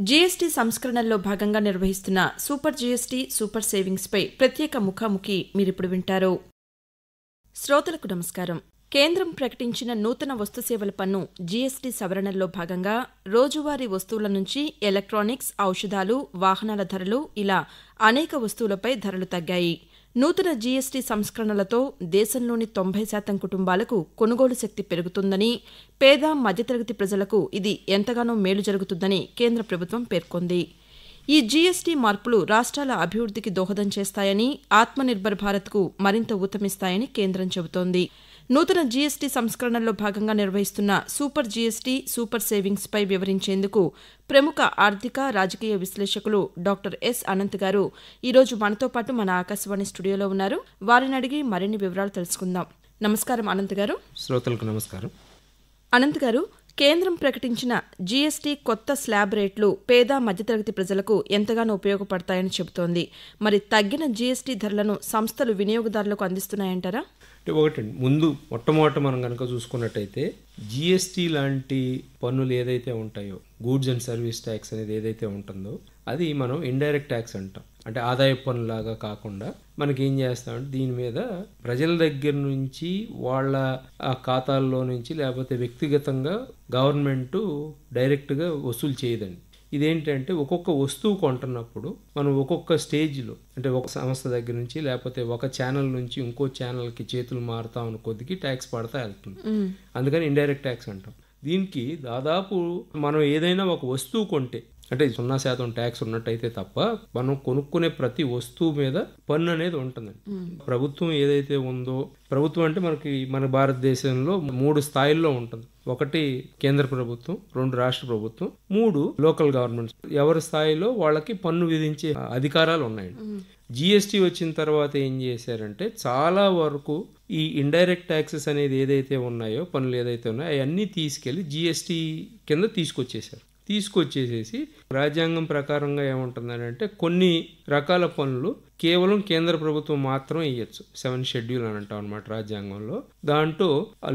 GST సంస్కరణల్లో భాగంగా నిర్వహిస్తున్న super GST super సేవింగ్స్పై ప్రత్యేక ముఖాముఖి మీరిప్పుడు వింటారు. శ్రోతలకు నమస్కారం. కేంద్రం ప్రకటించిన నూతన వస్తుసేవల పన్ను జీఎస్టీ సవరణల్లో భాగంగా రోజువారీ వస్తువుల నుంచి ఎలక్ట్రానిక్స్, ఔషధాలు, వాహనాల ధరలు ఇలా అనేక వస్తువులపై ధరలు తగ్గాయి. నూతన జీఎస్టీ సంస్కరణలతో దేశంలోని 90% కుటుంబాలకు కొనుగోలు శక్తి పెరుగుతుందని, పేద మధ్యతరగతి ప్రజలకు ఇది ఎంతగానో మేలు జరుగుతుందని కేంద్ర ప్రభుత్వం పేర్కొంది. ఈ జీఎస్టీ మార్పులు రాష్ట్రాల అభివృద్ధికి దోహదం చేస్తాయని, ఆత్మనిర్భర్ భారత్కు మరింత ఊతమిస్తాయని కేంద్రం చెబుతోంది. నూతన జీఎస్టీ సంస్కరణల్లో భాగంగా నిర్వహిస్తున్న సూపర్ జీఎస్టీ సూపర్ సేవింగ్స్పై వివరించేందుకు ప్రముఖ ఆర్థిక, రాజకీయ విశ్లేషకులు డాక్టర్ ఎస్ అనంత్ గారు ఈరోజు మనతో పాటు మన ఆకాశవాణి స్టూడియోలో ఉన్నారు. వారిని అడిగి మరిన్ని వివరాలు తెలుసుకుందాం. నమస్కారం అనంత్ గారు. శ్రోతలకు నమస్కారం. అనంత్ గారు, కేంద్రం ప్రకటించిన జీఎస్టీ కొత్త స్లాబ్ రేట్లు పేద మధ్యతరగతి ప్రజలకు ఎంతగానో ఉపయోగపడతాయని చెబుతోంది. మరి తగ్గిన జీఎస్టీ ధరలను సంస్థలు వినియోగదారులకు అందిస్తున్నాయంటారా? అంటే ఒకటండి, ముందు మొట్టమొదట మనం కనుక చూసుకున్నట్టయితే జిఎస్టీ లాంటి పన్నులు ఏదైతే ఉంటాయో, గూడ్స్ అండ్ సర్వీస్ ట్యాక్స్ అనేది ఏదైతే ఉంటుందో అది మనం ఇండైరెక్ట్ ట్యాక్స్ అంటాం. అంటే ఆదాయ పన్నులాగా కాకుండా మనకి ఏం చేస్తామంటే దీని మీద ప్రజల దగ్గర నుంచి వాళ్ళ ఖాతాల్లో నుంచి లేకపోతే వ్యక్తిగతంగా గవర్నమెంట్ డైరెక్ట్గా వసూలు చేయదండి. ఇదేంటంటే ఒక్కొక్క వస్తువు కొంటున్నప్పుడు మనం ఒక్కొక్క స్టేజ్లో, అంటే ఒక సంస్థ దగ్గర నుంచి లేకపోతే ఒక ఛానల్ నుంచి ఇంకో ఛానల్కి చేతులు మారుతా ఉన్న కొద్దికి ట్యాక్స్ పడతా వెళ్తుంది. అందుకని ఇండైరెక్ట్ ట్యాక్స్ అంటాం. దీనికి దాదాపు మనం ఏదైనా ఒక వస్తువు కొంటే, అంటే 0% ట్యాక్స్ ఉన్నట్టయితే తప్ప మనం కొనుక్కునే ప్రతి వస్తువు మీద పన్ను అనేది ఉంటుందండి. ప్రభుత్వం ఏదైతే ఉందో, ప్రభుత్వం అంటే మన భారతదేశంలో 3 స్థాయిల్లో ఉంటుంది. 1 కేంద్ర ప్రభుత్వం, 2 రాష్ట్ర ప్రభుత్వం, 3 లోకల్ గవర్నమెంట్స్. ఎవరి స్థాయిలో వాళ్ళకి పన్ను విధించే అధికారాలు ఉన్నాయండి. జిఎస్టీ వచ్చిన తర్వాత ఏం చేశారంటే చాలా వరకు ఈ ఇండైరెక్ట్ ట్యాక్సెస్ అనేది ఏదైతే ఉన్నాయో, పన్నులు ఏదైతే ఉన్నాయో అవన్నీ తీసుకెళ్లి జిఎస్టీ కింద తీసుకొచ్చేసేసి రాజ్యాంగం ప్రకారంగా ఏముంటుందని అంటే కొన్ని రకాల పనులు కేవలం కేంద్ర ప్రభుత్వం మాత్రం వేయచ్చు. 7 షెడ్యూల్ అని అంటాం అనమాట రాజ్యాంగంలో. దాంట్లో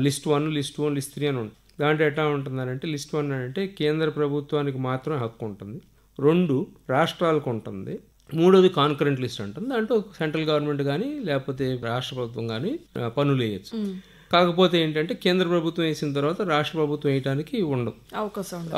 లిస్ట్ 1, లిస్ట్ 2, లిస్ట్ 3 అని ఉంటుంది. దాంట్లో ఎట్లా ఉంటుందంటే లిస్ట్ 1 అంటే కేంద్ర ప్రభుత్వానికి మాత్రమే హక్కు ఉంటుంది, 2 రాష్ట్రాలకు ఉంటుంది, 3వది కాన్కరెంట్ లిస్ట్ ఉంటుంది. దాంట్లో సెంట్రల్ గవర్నమెంట్ కానీ లేకపోతే రాష్ట్ర ప్రభుత్వం కానీ పన్నులు వేయచ్చు. కాకపోతే ఏంటంటే కేంద్ర ప్రభుత్వం వేసిన తర్వాత రాష్ట్ర ప్రభుత్వం వేయడానికి ఉండదు,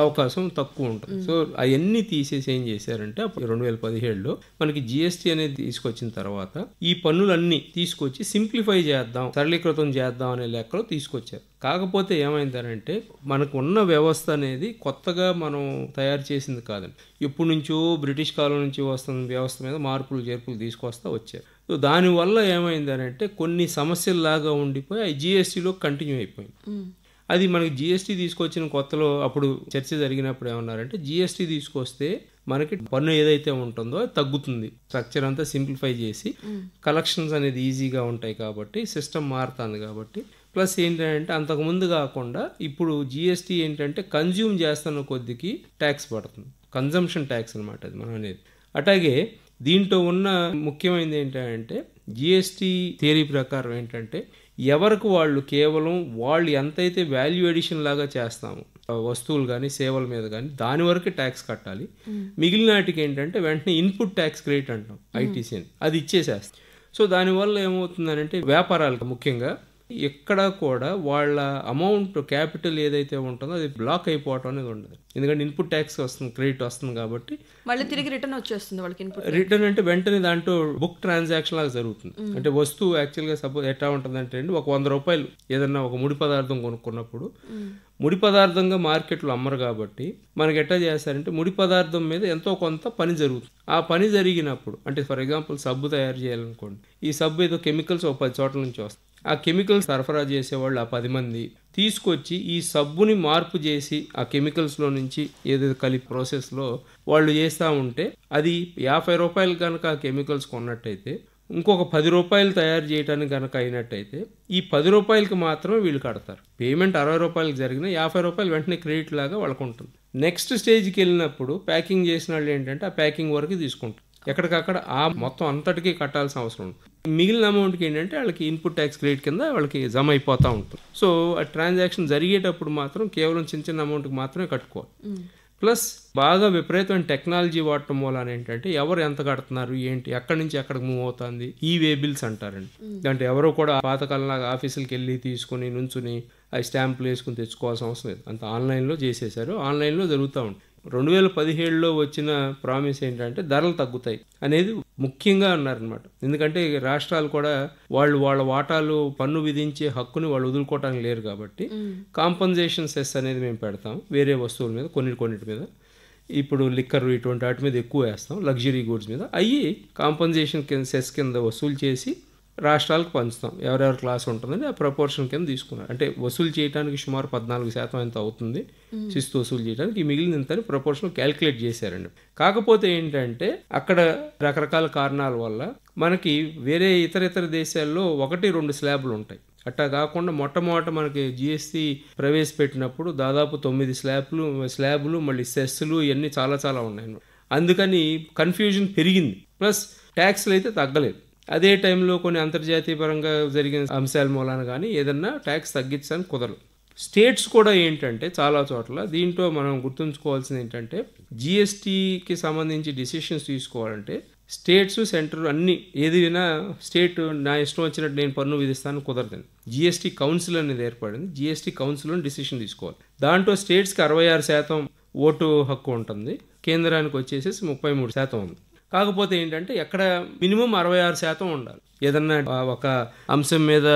అవకాశం తక్కువ ఉంటుంది. సో అవన్నీ తీసేసి ఏం చేశారంటే 2017లో మనకి జిఎస్టీ అనేది తీసుకొచ్చిన తర్వాత ఈ పన్నులన్నీ తీసుకొచ్చి సింప్లిఫై చేద్దాం, సరళీకృతం చేద్దాం అనే లెక్కలో తీసుకొచ్చారు. కాకపోతే ఏమైందనంటే మనకు ఉన్న వ్యవస్థ అనేది కొత్తగా మనం తయారు చేసింది కాదండి. ఎప్పటి నుంచో బ్రిటిష్ కాలం నుంచి వస్తున్న వ్యవస్థ మీద మార్పులు చేర్పులు తీసుకొస్తా వచ్చారు. సో దానివల్ల ఏమైందనంటే కొన్ని సమస్యల్లాగా ఉండిపోయి ఆ జిఎస్టీలో కంటిన్యూ అయిపోయింది. అది మనకి జిఎస్టీ తీసుకొచ్చిన కొత్తలో అప్పుడు చర్చ జరిగినప్పుడు ఏమన్నారంటే జిఎస్టీ తీసుకొస్తే మనకి పన్ను ఏదైతే ఉంటుందో అది తగ్గుతుంది, స్ట్రక్చర్ అంతా సింప్లిఫై చేసి కలెక్షన్స్ అనేది ఈజీగా ఉంటాయి కాబట్టి, సిస్టమ్ మారుతుంది కాబట్టి. ప్లస్ ఏంటంటే అంతకుముందు కాకుండా ఇప్పుడు జిఎస్టీ ఏంటంటే కన్జ్యూమ్ చేస్తున్న కొద్దికి ట్యాక్స్ పడుతుంది, కన్జంప్షన్ ట్యాక్స్ అనమాట అది మనం అనేది. అట్లాగే దీంట్లో ఉన్న ముఖ్యమైనది ఏంటంటే జిఎస్టీ థియరీ ప్రకారం ఏంటంటే ఎవరికి వాళ్ళు కేవలం వాళ్ళు ఎంతైతే వాల్యూ ఎడిషన్ లాగా చేస్తాము వస్తువులు కానీ సేవల మీద కానీ దాని వరకు ట్యాక్స్ కట్టాలి. మిగిలిన వాటికి ఏంటంటే వెంటనే ఇన్పుట్ ట్యాక్స్ క్రెడిట్ అంటాం, ఐటీసీ అని, అది ఇచ్చేసేస్తాం. సో దానివల్ల ఏమవుతుందనంటే వ్యాపారాలకు ముఖ్యంగా ఎక్కడ కూడా వాళ్ళ అమౌంట్ క్యాపిటల్ ఏదైతే ఉంటుందో అది బ్లాక్ అయిపోవటం అనేది ఉండదు. ఎందుకంటే ఇన్పుట్ ట్యాక్స్ వస్తుంది, క్రెడిట్ వస్తుంది కాబట్టి మళ్ళీ తిరిగి రిటర్న్ వచ్చేస్తుంది వాళ్ళకి. రిటర్న్ అంటే వెంటనే దాంట్లో బుక్ ట్రాన్సాక్షన్ లాగా జరుగుతుంది. అంటే వస్తువు యాక్చువల్గా సపోజ్ ఎట్లా ఉంటుందంటే అండి, ఒక 100 రూపాయలు ఏదన్నా ఒక ముడి పదార్థం కొనుక్కున్నప్పుడు ముడి పదార్థంగా మార్కెట్లో అమ్మరు కాబట్టి మనకి ఎట్లా చేస్తారంటే ముడి పదార్థం మీద ఎంతో కొంత పని జరుగుతుంది. ఆ పని జరిగినప్పుడు అంటే ఫర్ ఎగ్జాంపుల్ సబ్బు తయారు చేయాలనుకోండి, ఈ సబ్బు ఏదో కెమికల్స్ ఒక 10 చోట్ల నుంచి వస్తాయి. ఆ కెమికల్స్ సరఫరా చేసేవాళ్ళు ఆ 10 మంది తీసుకొచ్చి ఈ సబ్బుని మార్పు చేసి ఆ కెమికల్స్లో నుంచి ఏదో కలిపి ప్రాసెస్లో వాళ్ళు చేస్తూ ఉంటే అది 50 రూపాయలు కనుక ఆ కెమికల్స్ కొన్నట్టయితే ఇంకొక 10 రూపాయలు తయారు చేయడానికి కనుక అయినట్టయితే ఈ 10 రూపాయలకి మాత్రమే వీళ్ళు కడతారు. పేమెంట్ 60 రూపాయలకి జరిగినా 50 రూపాయలు వెంటనే క్రెడిట్ లాగా వాళ్ళకు ఉంటుంది. నెక్స్ట్ స్టేజ్కి వెళ్ళినప్పుడు ప్యాకింగ్ చేసిన వాళ్ళు ఏంటంటే ఆ ప్యాకింగ్ వరకు తీసుకుంటారు, ఎక్కడికక్కడ ఆ మొత్తం అంతటికీ కట్టాల్సిన అవసరం ఉంది. మిగిలిన అమౌంట్కి ఏంటంటే వాళ్ళకి ఇన్పుట్ ట్యాక్స్ క్రెడిట్ కింద వాళ్ళకి జమ అయిపోతూ ఉంటుంది. సో ఆ ట్రాన్సాక్షన్ జరిగేటప్పుడు మాత్రం కేవలం చిన్న చిన్న అమౌంట్కి మాత్రమే కట్టుకోవాలి. ప్లస్ బాగా విపరీతమైన టెక్నాలజీ వాడటం మూలాన ఏంటంటే ఎవరు ఎంత కడుతున్నారు ఏంటి ఎక్కడి నుంచి ఎక్కడికి మూవ్ అవుతుంది ఈ వే బిల్స్ అంటారండి. అంటే ఎవరో కూడా పాతకాలంలాగా ఆఫీసులకి వెళ్ళి తీసుకుని నుంచుని ఆ స్టాంపులు వేసుకుని తెచ్చుకోవాల్సిన అవసరం లేదు. అంత ఆన్లైన్లో చేసేసారు, ఆన్లైన్లో జరుగుతూ ఉంటుంది. 2017లో వచ్చిన ప్రామిస్ ఏంటంటే ధరలు తగ్గుతాయి అనేది ముఖ్యంగా అన్నారనమాట. ఎందుకంటే రాష్ట్రాలు కూడా వాళ్ళ వాటాలు పన్ను విధించే హక్కుని వాళ్ళు వదులుకోవటానికి లేరు కాబట్టి కాంపన్సేషన్ సెస్ అనేది మేము పెడతాం వేరే వస్తువుల మీద కొన్నిటి మీద. ఇప్పుడు లిక్కర్ ఇటువంటి వాటి మీద ఎక్కువ వేస్తాం, లగ్జరీ గూడ్స్ మీద. అయ్యి కాంపన్సేషన్ సెస్ కింద వసూలు చేసి రాష్ట్రాలకు పంచుతాం. ఎవరెవరి క్లాస్ ఉంటుందని ఆ ప్రపోర్షన్ కింద తీసుకున్నారు. అంటే వసూలు చేయడానికి సుమారు 14% ఎంత అవుతుంది శిస్తు వసూలు చేయడానికి, ఈ మిగిలిన ఇంతని ప్రపోర్షన్ క్యాల్కులేట్ చేశారండి. కాకపోతే ఏంటంటే అక్కడ రకరకాల కారణాల వల్ల మనకి వేరే ఇతర దేశాల్లో 1-2 స్లాబ్లు ఉంటాయి. అట్టా కాకుండా మొట్టమొదట మనకి జిఎస్టీ ప్రవేశపెట్టినప్పుడు దాదాపు 9 స్లాబ్లు మళ్ళీ సెస్లు ఇవన్నీ చాలా ఉన్నాయి. అందుకని కన్ఫ్యూజన్ పెరిగింది. ప్లస్ ట్యాక్స్లు అయితే తగ్గలేదు. అదే టైంలో కొన్ని అంతర్జాతీయ పరంగా జరిగిన అంశాల మూలాన కానీ ఏదన్నా ట్యాక్స్ తగ్గించడానికి కుదరదు. స్టేట్స్ కూడా ఏంటంటే చాలా చోట్ల దీంట్లో మనం గుర్తుంచుకోవాల్సింది ఏంటంటే జిఎస్టీకి సంబంధించి డిసిషన్స్ తీసుకోవాలంటే స్టేట్స్ సెంటర్ అన్ని ఏదైనా స్టేట్ నా ఇష్టం వచ్చినట్టు నేను పన్ను విధిస్తాను కుదరదండి. జిఎస్టీ కౌన్సిల్ అనేది ఏర్పడింది. జిఎస్టీ కౌన్సిల్లో డిసిషన్ తీసుకోవాలి. దాంట్లో స్టేట్స్కి 66% ఓటు హక్కు ఉంటుంది, కేంద్రానికి వచ్చేసి 33% ఉంది. కాకపోతే ఏంటంటే ఎక్కడ మినిమం 66% ఉండాలి. ఏదన్నా ఒక అంశం మీద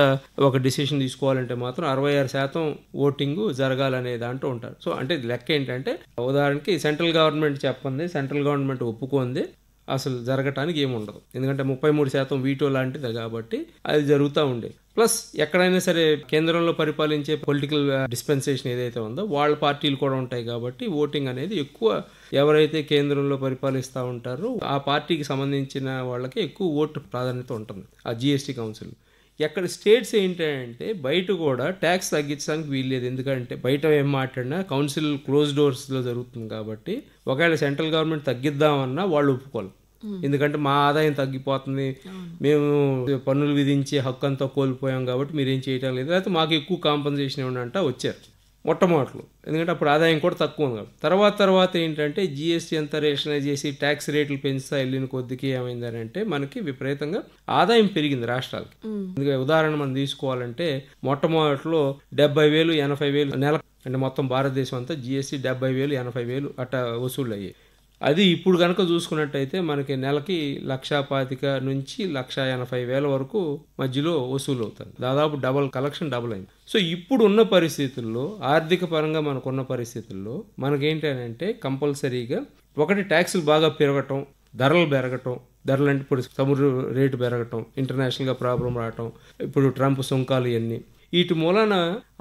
ఒక డిసిషన్ తీసుకోవాలంటే మాత్రం 66% ఓటింగ్ జరగాలనే దాంట్లో ఉంటారు. సో అంటే లెక్క ఏంటంటే ఉదాహరణకి సెంట్రల్ గవర్నమెంట్ చెప్పింది, సెంట్రల్ గవర్నమెంట్ ఒప్పుకుంది, అసలు జరగటానికి ఏముండదు. ఎందుకంటే 33% వీటో లాంటిది కాబట్టి అది జరుగుతూ ఉండేది. ప్లస్ ఎక్కడైనా సరే కేంద్రంలో పరిపాలించే పొలిటికల్ డిస్పెన్సేషన్ ఏదైతే ఉందో వాళ్ళ పార్టీలు కూడా ఉంటాయి కాబట్టి ఓటింగ్ అనేది ఎక్కువ ఎవరైతే కేంద్రంలో పరిపాలిస్తూ ఉంటారో ఆ పార్టీకి సంబంధించిన వాళ్ళకి ఎక్కువ ఓటు ప్రాధాన్యత ఉంటుంది ఆ జిఎస్టీ కౌన్సిల్. ఎక్కడ స్టేట్స్ ఏంటంటే బయట కూడా ట్యాక్స్ తగ్గించడానికి వీల్లేదు. ఎందుకంటే బయట ఏం మాట్లాడినా కౌన్సిల్ క్లోజ్ డోర్స్లో జరుగుతుంది కాబట్టి ఒకవేళ సెంట్రల్ గవర్నమెంట్ తగ్గిద్దామన్నా వాళ్ళు ఒప్పుకోవాలి. ఎందుకంటే మా ఆదాయం తగ్గిపోతుంది, మేము పన్నులు విధించే హక్కు అంతా కోల్పోయాం కాబట్టి మీరేం చేయటం లేదు, లేకపోతే మాకు ఎక్కువ కాంపన్సేషన్ ఇవ్వనంట వచ్చారు మొట్టమొదట్లో. ఎందుకంటే అప్పుడు ఆదాయం కూడా తక్కువ ఉంది కాబట్టి. తర్వాత ఏంటంటే జిఎస్టీ అంతా రేషనైజ్ చేసి ట్యాక్స్ రేట్లు పెంచుతా వెళ్ళిన కొద్దికి ఏమైందనంటే మనకి విపరీతంగా ఆదాయం పెరిగింది రాష్ట్రాలకి. ఎందుకంటే ఉదాహరణ మనం తీసుకోవాలంటే మొట్టమొదట్లో 70,000 80,000 నెల, అంటే మొత్తం భారతదేశం అంతా జిఎస్టీ 70,000 80,000 అట్లా వసూళ్ళు అయ్యాయి. అది ఇప్పుడు కనుక చూసుకున్నట్టయితే మనకి నెలకి 1,25,000 నుంచి 1,80,000 వరకు మధ్యలో వసూలు అవుతుంది. దాదాపు కలెక్షన్ డబుల్ అయింది. సో ఇప్పుడు ఉన్న పరిస్థితుల్లో ఆర్థిక పరంగా మనకున్న పరిస్థితుల్లో మనకేంటంటే కంపల్సరీగా ఒకటి ట్యాక్సులు బాగా పెరగటం, ధరలు పెరగటం, ధరలు అంటే ఇప్పుడు సముద్ర రేటు పెరగటం, ఇంటర్నేషనల్గా ప్రాబ్లం రావటం, ఇప్పుడు ట్రంప్ సుంకాలు ఇవన్నీ వీటి మూలన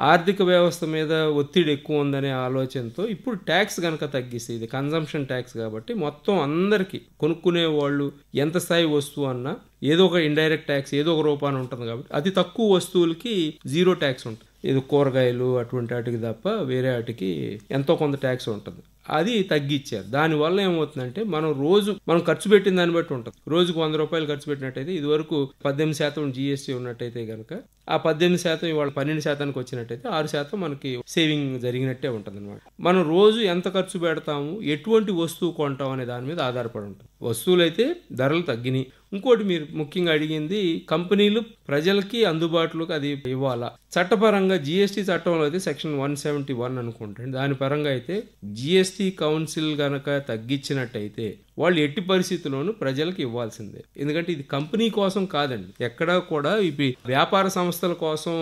ఆర్థిక వ్యవస్థ మీద ఒత్తిడి ఎక్కువ ఉందనే ఆలోచనతో ఇప్పుడు ట్యాక్స్ కనుక తగ్గిస్తే, ఇది కన్జంప్షన్ ట్యాక్స్ కాబట్టి మొత్తం అందరికీ కొనుక్కునే వాళ్ళు ఎంత స్థాయి వస్తువు అన్నా ఏదో ఒక ఇండైరెక్ట్ ట్యాక్స్ ఏదో ఒక రూపాన ఉంటుంది కాబట్టి అతి తక్కువ వస్తువులకి 0 ట్యాక్స్ ఉంటుంది. ఏదో కూరగాయలు అటువంటి వాటికి తప్ప వేరే వాటికి ఎంతో కొంత ట్యాక్స్ ఉంటుంది. అది తగ్గించారు. దానివల్ల ఏమవుతుందంటే మనం ఖర్చు పెట్టిన దాన్ని బట్టి ఉంటుంది. రోజుకు 100 రూపాయలు ఖర్చు పెట్టినట్టయితే ఇదివరకు 18% జిఎస్టీ ఉన్నట్టయితే కనుక ఆ 18% ఇవాళ 12% వచ్చినట్టయితే 6% మనకి సేవింగ్ జరిగినట్టే ఉంటుంది అనమాట. మనం రోజు ఎంత ఖర్చు పెడతాము, ఎటువంటి వస్తువు కొంటాం అనే దాని మీద ఆధారపడి ఉంటుంది. వస్తువులు అయితే ధరలు తగ్గినాయి. ఇంకోటి మీరు ముఖ్యంగా అడిగింది కంపెనీలు ప్రజలకి అందుబాటులోకి అది ఇవ్వాలా. చట్టపరంగా జిఎస్టీ చట్టంలో అయితే సెక్షన్ 171 అనుకుంటాను, దాని పరంగా అయితే జిఎస్టీ కౌన్సిల్ గనక తగ్గించినట్టయితే వాళ్ళు ఎట్టి పరిస్థితుల్లోనూ ప్రజలకు ఇవ్వాల్సిందే. ఎందుకంటే ఇది కంపెనీ కోసం కాదండి, ఎక్కడా కూడా ఇవి వ్యాపార సంస్థల కోసం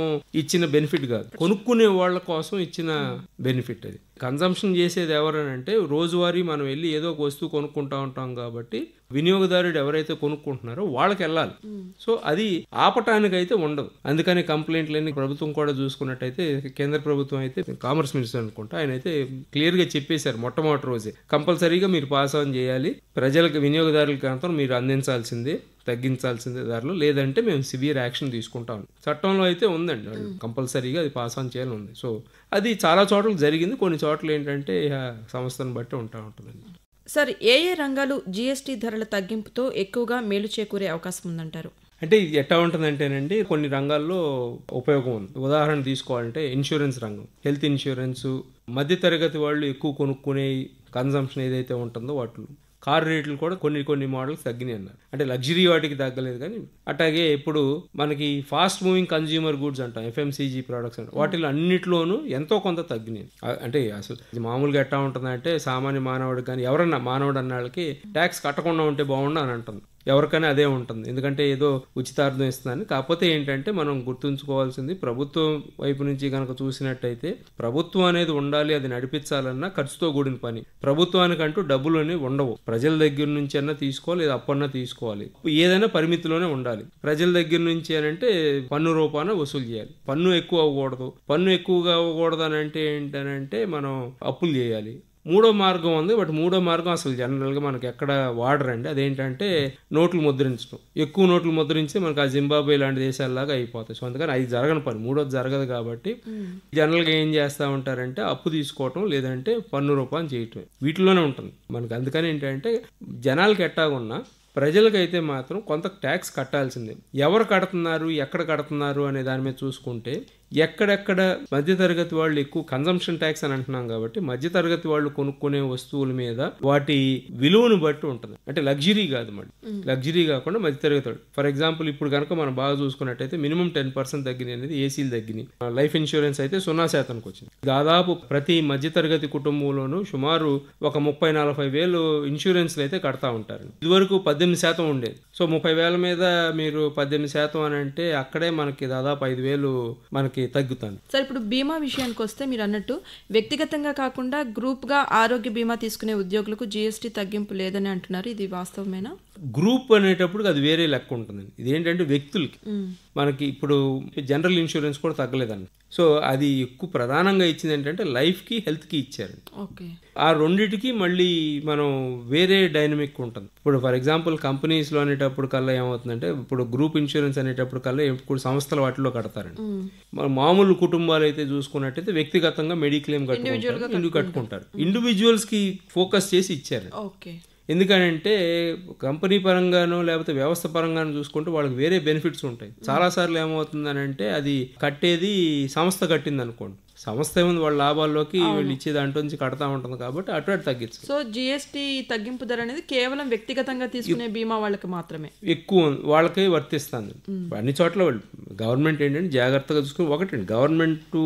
ఇచ్చిన బెనిఫిట్ కాదు, కొనుక్కునే వాళ్ళ కోసం ఇచ్చిన బెనిఫిట్. అది కన్జంప్షన్ చేసేది ఎవరనంటే రోజువారీ మనం వెళ్ళి ఏదో ఒక వస్తువు కొనుక్కుంటా ఉంటాం కాబట్టి వినియోగదారుడు ఎవరైతే కొనుక్కుంటున్నారో వాళ్ళకి వెళ్ళాలి. సో అది ఆపటానికైతే ఉండదు. అందుకని కంప్లైంట్లన్నీ ప్రభుత్వం కూడా చూసుకున్నట్టయితే కేంద్ర ప్రభుత్వం అయితే కామర్స్ మినిస్టర్ అనుకుంటా ఆయన అయితే క్లియర్గా చెప్పేశారు మొట్టమొదటి రోజే కంపల్సరీగా మీరు పాస్ ఆన్ చేయాలి, ప్రజలకు వినియోగదారులకి అంతా మీరు అందించాల్సిందే, తగ్గించాల్సిందే ధరలు, లేదంటే మేము సివియర్ యాక్షన్ తీసుకుంటాం. చట్టంలో అయితే ఉందండి, కంపల్సరీగా అది పాస్ ఆన్ చేయాలని ఉంది. సో అది చాలా చోట్ల జరిగింది, కొన్ని చోట్ల ఏంటంటే సంస్థను బట్టి ఉంటుందండి. సార్, ఏ రంగాలు జీఎస్టీ ధరల తగ్గింపుతో ఎక్కువగా మేలు చేకూరే అవకాశం ఉందంటారు? అంటే ఇది ఎట్లా ఉంటుందంటేనండి కొన్ని రంగాల్లో ఉపయోగం ఉంది. ఉదాహరణ తీసుకోవాలంటే ఇన్సూరెన్స్ రంగం, హెల్త్ ఇన్సూరెన్స్, మధ్యతరగతి వాళ్ళు ఎక్కువ కొనుక్కునే కన్సంప్షన్ ఏదైతే ఉంటుందో వాటిలో కార్ రేట్లు కూడా కొన్ని మోడల్స్ తగ్గినాయి అన్నారు. అంటే లగ్జరీ వాటికి తగ్గలేదు, కానీ అట్లాగే ఇప్పుడు మనకి ఫాస్ట్ మూవింగ్ కన్జ్యూమర్ గూడ్స్ అంటాం, ఎఫ్ఎంసీజీ ప్రొడక్ట్స్ అంటాం, వాటిలో అన్నిట్లోనూ ఎంతో కొంత తగ్గినాయి. అంటే అసలు మామూలుగా ఎట్లా ఉంటుందంటే సామాన్య మానవుడికి కానీ ఎవరన్నా మానవుడు అన్న వాళ్ళకి ట్యాక్స్ కట్టకుండా ఉంటే బాగుండు అని అంటుంది. ఎవరికైనా అదే ఉంటుంది, ఎందుకంటే ఏదో ఉచితార్థం ఇస్తుందని. కాకపోతే ఏంటంటే మనం గుర్తుంచుకోవాల్సింది, ప్రభుత్వం వైపు నుంచి కనుక చూసినట్టయితే ప్రభుత్వం అనేది ఉండాలి, అది నడిపించాలన్నా ఖర్చుతో కూడిన పని. ప్రభుత్వానికంటూ డబ్బులు అనేవి ఉండవు, ప్రజల దగ్గర నుంచి అన్నా తీసుకోవాలి, లేదా అప్పన్నా తీసుకోవాలి, ఏదైనా పరిమితిలోనే ఉండాలి. ప్రజల దగ్గర నుంచి అని అంటే పన్ను రూపాన వసూలు చేయాలి, పన్ను ఎక్కువ అవ్వకూడదు. పన్ను ఎక్కువగా అవ్వకూడదు అని అంటే ఏంటనంటే మనం అప్పులు చేయాలి. మూడో మార్గం ఉంది, బట్ మూడో మార్గం అసలు జనరల్గా మనకి ఎక్కడ వాడరండి. అదేంటంటే నోట్లు ముద్రించడం. ఎక్కువ నోట్లు ముద్రించి మనకి ఆ జింబాబ్వే లాంటి దేశాల్లాగా అయిపోతాయి. సో అందుకని అది జరగని పని, మూడోది జరగదు. కాబట్టి జనరల్గా ఏం చేస్తూ ఉంటారంటే అప్పు తీసుకోవటం, లేదంటే పన్ను రూపాయలు చేయటం, వీటిలోనే ఉంటుంది మనకి. అందుకని ఏంటంటే జనాలకి ఎట్టాగున్నా ప్రజలకైతే మాత్రం కొంత ట్యాక్స్ కట్టాల్సిందే. ఎవరు కడుతున్నారు, ఎక్కడ కడుతున్నారు అనే దాని మీద చూసుకుంటే ఎక్కడెక్కడ మధ్యతరగతి వాళ్ళు ఎక్కువ కన్సంప్షన్ ట్యాక్స్ అని అంటున్నాం కాబట్టి మధ్యతరగతి వాళ్ళు కొనుక్కునే వస్తువుల మీద వాటి విలువను బట్టి ఉంటుంది. అంటే లగ్జరీ కాదు, మరి లగ్జరీ కాకుండా మధ్యతరగతి వాళ్ళు. ఫర్ ఎగ్జాంపుల్ ఇప్పుడు కనుక మనం బాగా చూసుకున్నట్టయితే మినిమం 10% తగ్గినాయి అనేది ఏసీలు తగ్గినాయి. లైఫ్ ఇన్సూరెన్స్ అయితే 0% వచ్చింది. దాదాపు ప్రతి మధ్యతరగతి కుటుంబంలోనూ సుమారు ఒక 30-40 వేలు ఇన్సూరెన్స్లు అయితే కడతా ఉంటారు. ఇదివరకు 18% ఉండేది. సో 30,000 మీద మీరు 18% అని అంటే అక్కడే మనకి దాదాపు 5,000 మనకి తగ్గుతుంది. సార్, ఇప్పుడు బీమా విషయానికి వస్తే మీరు అన్నట్టు వ్యక్తిగతంగా కాకుండా గ్రూప్ గా ఆరోగ్య బీమా తీసుకునే ఉద్యోగులకు జీఎస్టీ తగ్గింపు లేదని అంటున్నారు, ఇది వాస్తవమేనా? గ్రూప్ అనేటప్పుడు అది వేరే లెక్క ఉంటుందండి. ఇదేంటంటే వ్యక్తులకి, మనకి ఇప్పుడు జనరల్ ఇన్సూరెన్స్ కూడా తగ్గలేదండి. సో అది ఎక్కువ ప్రధానంగా ఇచ్చింది ఏంటంటే లైఫ్కి, హెల్త్కి ఇచ్చారండి. ఆ రెండిటికి మళ్ళీ మనం వేరే డైనమిక్ ఉంటుంది. ఇప్పుడు ఫర్ ఎగ్జాంపుల్ కంపెనీస్లో అనేటప్పుడు కల్లా ఏమవుతుందంటే, ఇప్పుడు గ్రూప్ ఇన్సూరెన్స్ అనేటప్పుడు కల్లా ఇప్పుడు సంస్థలు వాటిలో కడతారండి. మామూలు కుటుంబాలు అయితే చూసుకున్నట్టయితే వ్యక్తిగతంగా మెడిక్లెయిమ్ కట్టుకుంటారు. ఇండివిజువల్స్కి ఫోకస్ చేసి ఇచ్చారు. ఎందుకంటే కంపెనీ పరంగానో లేకపోతే వ్యవస్థ పరంగానో చూసుకుంటే వాళ్ళకి వేరే బెనిఫిట్స్ ఉంటాయి. చాలాసార్లు ఏమవుతుందని అంటే అది కట్టేది సంస్థ కట్టింది అనుకోండి, సంస్థ ఏముంది వాళ్ళ లాభాల్లోకి వీళ్ళు ఇచ్చే దాంట్లో నుంచి కడతా ఉంటుంది, కాబట్టి అటు తగ్గించు. సో జిఎస్టీ తగ్గింపు ధర అనేది కేవలం వ్యక్తిగతంగా తీసుకునే బీమా వాళ్ళకి మాత్రమే ఎక్కువ వాళ్ళకే వర్తిస్తుంది. అన్ని చోట్ల వాళ్ళు గవర్నమెంట్ ఏంటంటే జాగ్రత్తగా చూసుకుని, ఒకటి గవర్నమెంట్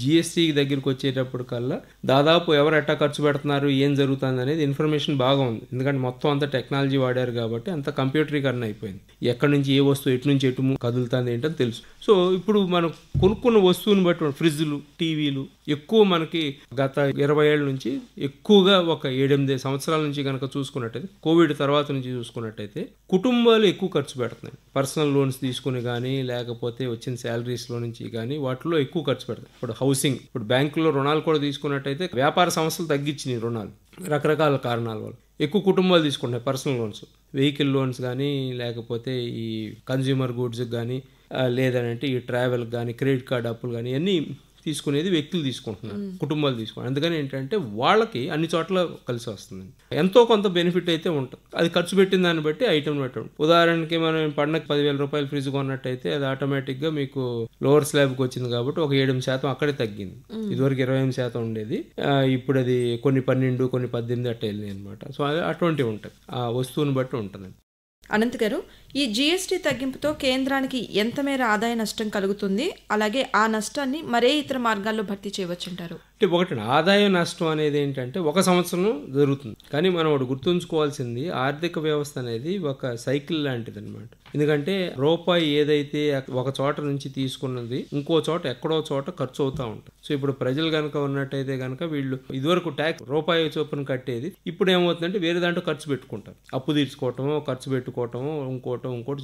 జిఎస్టీ దగ్గరికి వచ్చేటప్పుడు కల్లా దాదాపు ఎవరు ఎట్టా ఖర్చు పెడుతున్నారు, ఏం జరుగుతుంది అనేది ఇన్ఫర్మేషన్ బాగా ఉంది. ఎందుకంటే మొత్తం అంతా టెక్నాలజీ వాడారు కాబట్టి అంత కంప్యూటరీకరణ అయిపోయింది. ఎక్కడి నుంచి ఏ వస్తువు ఎటు నుంచి ఎటు కదులుతుంది ఏంటని తెలుసు. సో ఇప్పుడు మనం కొనుక్కున్న వస్తువుని బట్టి ఫ్రిడ్జ్లు, టీవీలు ఎక్కువ మనకి గత 20 ఏళ్ళ నుంచి ఎక్కువగా ఒక 7-8 సంవత్సరాల నుంచి కనుక చూసుకున్నట్టయితే, కోవిడ్ తర్వాత నుంచి చూసుకున్నట్టయితే కుటుంబాలు ఎక్కువ ఖర్చు పెడుతున్నాయి. పర్సనల్ లోన్స్ తీసుకుని కానీ లేకపోతే వచ్చిన శాలరీస్లో నుంచి కానీ వాటిలో ఎక్కువ ఖర్చు పెడతాయి. ఇప్పుడు హౌసింగ్, ఇప్పుడు బ్యాంకులో రుణాలు కూడా తీసుకున్నట్టయితే వ్యాపార సంస్థలు తగ్గించినాయి రుణాలు రకరకాల కారణాల వల్ల. ఎక్కువ కుటుంబాలు తీసుకుంటాయి పర్సనల్ లోన్స్, వెహికల్ లోన్స్ కానీ లేకపోతే ఈ కన్జ్యూమర్ గూడ్స్ కానీ లేదనంటే ఈ ట్రావెల్ కానీ క్రెడిట్ కార్డ్ అప్పులు కానీ అన్నీ తీసుకునేది వ్యక్తులు తీసుకుంటున్నారు, కుటుంబాలు తీసుకుంటున్నారు. అందుకని ఏంటంటే వాళ్ళకి అన్ని చోట్ల కలిసి వస్తుంది. ఎంతో కొంత బెనిఫిట్ అయితే ఉంటుంది. అది ఖర్చు పెట్టిన దాన్ని బట్టి ఐటమ్ పెట్టడం. ఉదాహరణకి మనం పండగ 10,000 రూపాయలు ఫ్రిడ్జ్ కొన్నట్టయితే అది ఆటోమేటిక్గా మీకు లోవర్ స్లాబ్కి వచ్చింది కాబట్టి ఒక 7% అక్కడే తగ్గింది. ఇదివరకు 28% ఉండేది, ఇప్పుడు అది కొన్ని 12, కొన్ని 18 అట్ట వెళ్ళినాయి అనమాట. సో అటువంటివి ఉంటాయి, ఆ వస్తువుని బట్టి ఉంటుంది. అనంత్ గారు, ఈ జీఎస్టీ తగ్గింపుతో కేంద్రానికి ఎంత మేర ఆదాయ నష్టం కలుగుతుంది, అలాగే ఆ నష్టాన్ని మరే ఇతర మార్గాల్లో భర్తీ చేయవచ్చుంటారు? అంటే ఒకటి ఆదాయ నష్టం అనేది ఏంటంటే ఒక సంవత్సరం జరుగుతుంది, కానీ మనం ఒకటి గుర్తుంచుకోవాల్సింది ఆర్థిక వ్యవస్థ అనేది ఒక సైకిల్ లాంటిది అనమాట. ఎందుకంటే రూపాయి ఏదైతే ఒక చోట నుంచి తీసుకున్నది ఇంకో చోట ఎక్కడో చోట ఖర్చు అవుతూ ఉంటుంది. సో ఇప్పుడు ప్రజలు కనుక ఉన్నట్టయితే కనుక వీళ్ళు ఇదివరకు ట్యాక్స్ రూపాయి చొప్పున కట్టేది, ఇప్పుడు ఏమవుతుందంటే వేరే దాంట్లో ఖర్చు పెట్టుకుంటారు, అప్పు తీర్చుకోవటమో ఖర్చు పెట్టుకోవటమో ఇంకోటి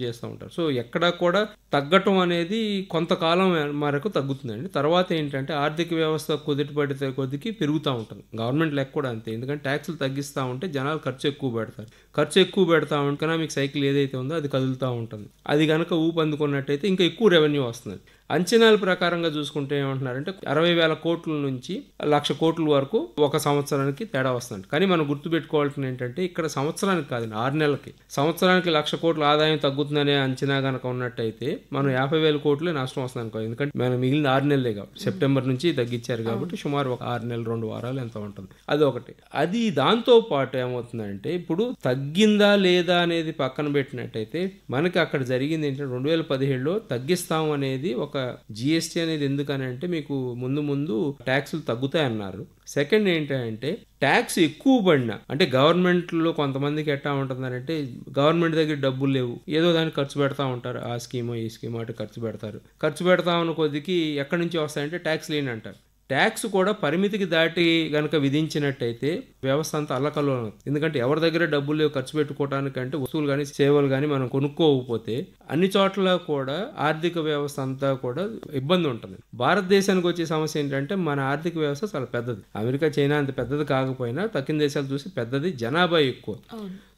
చేస్తూ ఉంటారు. సో ఎక్కడా కూడా తగ్గటం అనేది కొంతకాలం వరకు తగ్గుతుందండి. తర్వాత ఏంటంటే ఆర్థిక వ్యవస్థ కుదిరిపడితే కొద్దికి పెరుగుతూ ఉంటుంది. గవర్నమెంట్ లెక్క కూడా అంతే, ఎందుకంటే ట్యాక్సులు తగ్గిస్తూ ఉంటే జనాలు ఖర్చు ఎక్కువ పెడతారు. ఖర్చు ఎక్కువ పెడతా ఉంటే ఎకనామిక్ సైకిల్ ఏదైతే ఉందో అది కదులుతూ ఉంటుంది. అది కనుక ఊపందుకున్నట్టయితే ఇంకా ఎక్కువ రెవెన్యూ వస్తుంది. అంచనాల ప్రకారంగా చూసుకుంటే ఏమంటున్నారంటే 60,000 కోట్ల నుంచి 1,00,000 కోట్ల వరకు ఒక సంవత్సరానికి తేడా వస్తుంది. కానీ మనం గుర్తుపెట్టుకోవాల్సింది ఏంటంటే ఇక్కడ సంవత్సరానికి కాదు, 6 నెలలకి. సంవత్సరానికి 1,00,000 కోట్ల ఆదాయం తగ్గుతుందనే అంచనా కనుక ఉన్నట్టయితే మనం 50,000 కోట్లే నష్టం వస్తుంది అనుకో. ఎందుకంటే మనం మిగిలిన 6 నెలలే కాబట్టి సెప్టెంబర్ నుంచి తగ్గించారు కాబట్టి సుమారు ఒక 6 నెలలు 2 వారాలు ఎంత ఉంటుంది. అది ఒకటి. అది దాంతో పాటు ఏమవుతుందంటే ఇప్పుడు తగ్గిందా లేదా అనేది పక్కన పెట్టినట్టయితే మనకి అక్కడ జరిగింది ఏంటంటే 2017లో తగ్గిస్తాం అనేది ఒక జిఎస్టీ అనేది ఎందుకనంటే మీకు ముందు ట్యాక్సులు తగ్గుతాయన్నారు. సెకండ్ ఏంటంటే ట్యాక్స్ ఎక్కువ పడినా అంటే గవర్నమెంట్లో కొంతమందికి ఎట్టా ఉంటుందంటే గవర్నమెంట్ దగ్గర డబ్బులు లేవు, ఏదో దానికి ఖర్చు పెడతా ఉంటారు, ఆ స్కీమో ఈ స్కీమో అటు ఖర్చు పెడతామన్న కొద్దికి ఎక్కడి నుంచి వస్తాయంటే ట్యాక్స్ లేని అంటారు. ట్యాక్స్ కూడా పరిమితికి దాటి గనక విధించినట్టయితే వ్యవస్థ అంతా అల్లకల్లోలం. ఎందుకంటే ఎవరి దగ్గర డబ్బులు లేవు ఖర్చు పెట్టుకోవడానికంటే వస్తువులు కానీ సేవలు కానీ మనం కొనుక్కోకపోతే అన్ని చోట్ల కూడా ఆర్థిక వ్యవస్థ అంతా కూడా ఇబ్బంది ఉంటుంది. భారతదేశానికి వచ్చే సమస్య ఏంటంటే మన ఆర్థిక వ్యవస్థ చాలా పెద్దది. అమెరికా, చైనా అంత పెద్దది కాకపోయినా తక్కిన దేశాలు చూసి పెద్దది, జనాభా ఎక్కువ.